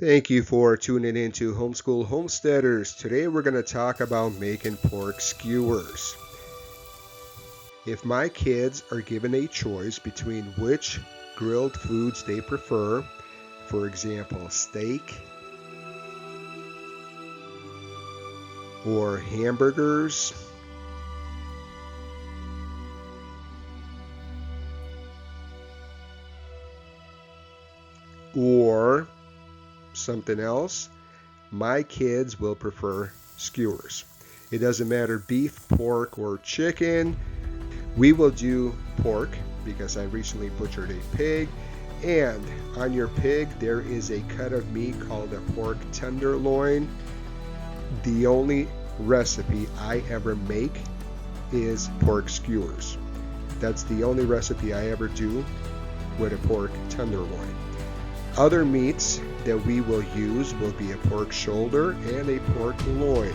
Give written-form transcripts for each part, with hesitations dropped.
Thank you for tuning in to Homeschool Homesteaders. Today we're going to talk about making pork skewers. If my kids are given a choice between which grilled foods they prefer, for example, steak or hamburgers, or something else, my kids will prefer skewers. It doesn't matter beef, pork, or chicken. We will do pork because I recently butchered a pig, and on your pig there is a cut of meat called a pork tenderloin. The only recipe I ever make is pork skewers. That's the only recipe I ever do with a pork tenderloin. Other meats that we will use will be a pork shoulder and a pork loin.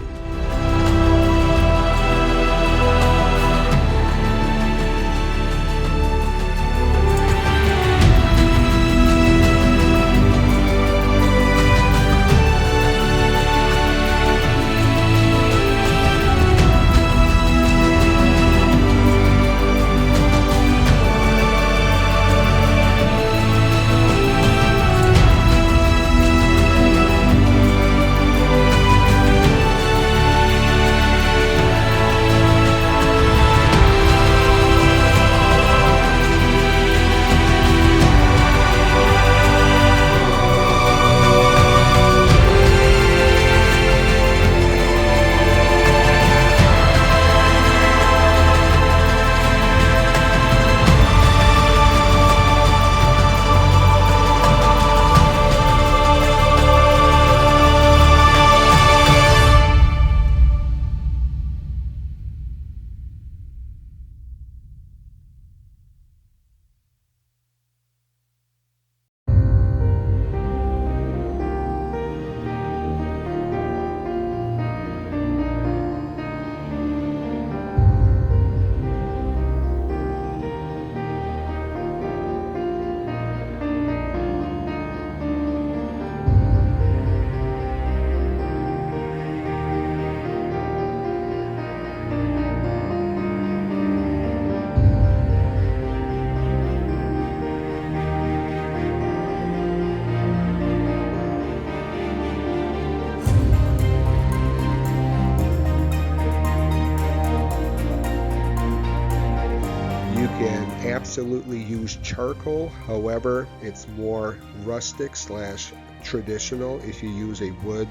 Absolutely use charcoal, however it's more rustic / traditional if you use a wood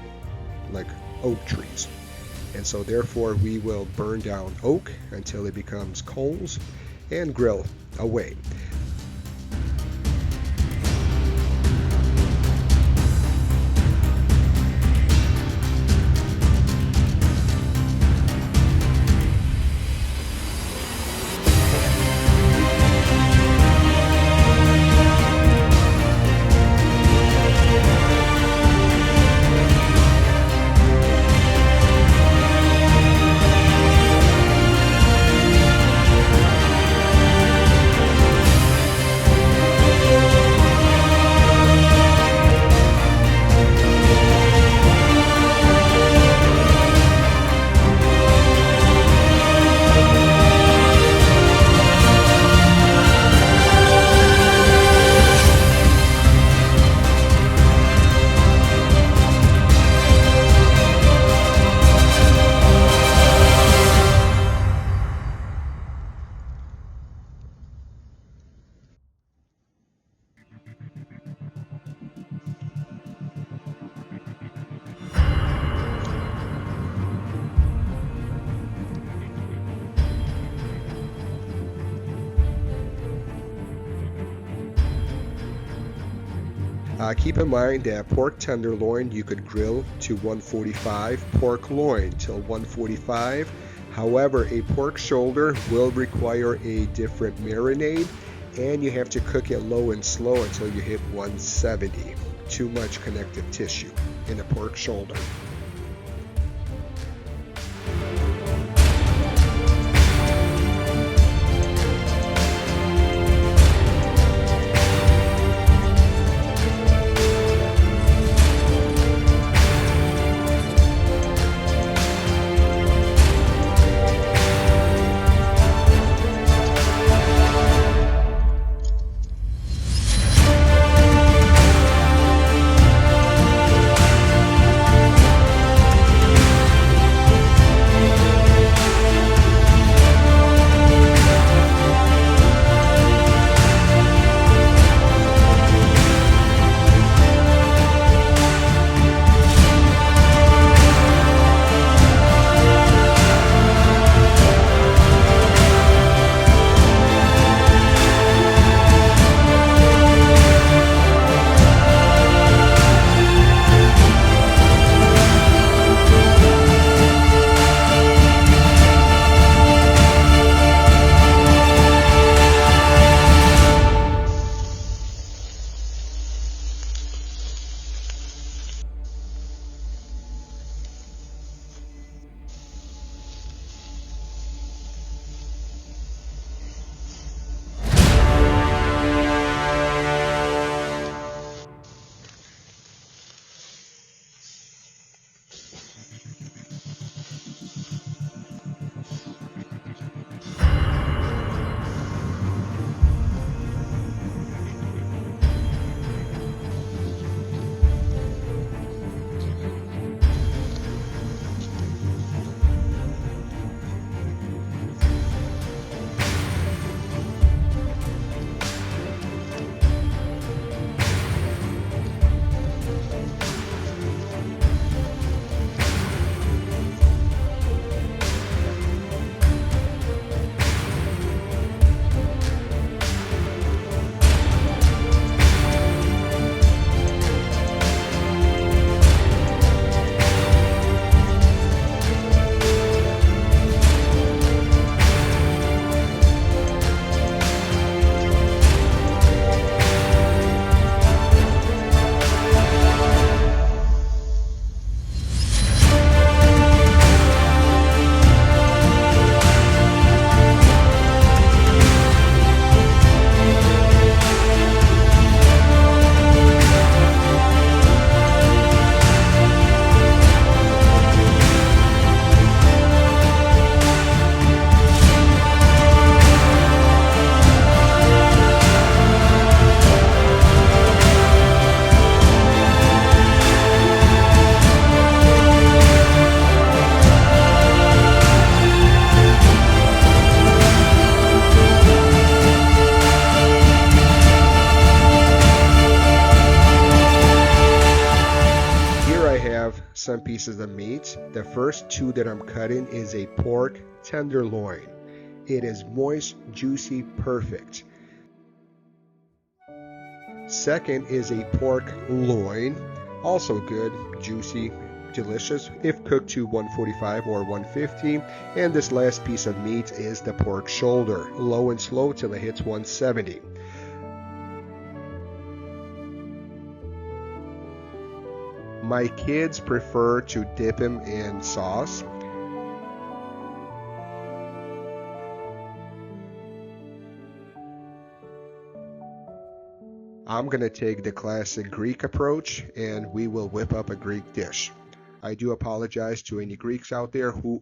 like oak trees, and so therefore we will burn down oak until it becomes coals and grill away. Keep in mind that pork tenderloin you could grill to 145, pork loin till 145. However, a pork shoulder will require a different marinade, and you have to cook it low and slow until you hit 170. Too much connective tissue in a pork shoulder. I have some pieces of meat. The first two that I'm cutting is a pork tenderloin. It is moist, juicy, perfect. Second is a pork loin, also good, juicy, delicious if cooked to 145 or 150. And this last piece of meat is the pork shoulder, low and slow till it hits 170. My kids prefer to dip them in sauce. I'm going to take the classic Greek approach and we will whip up a Greek dish. I do apologize to any Greeks out there who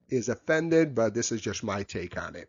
is offended, but this is just my take on it.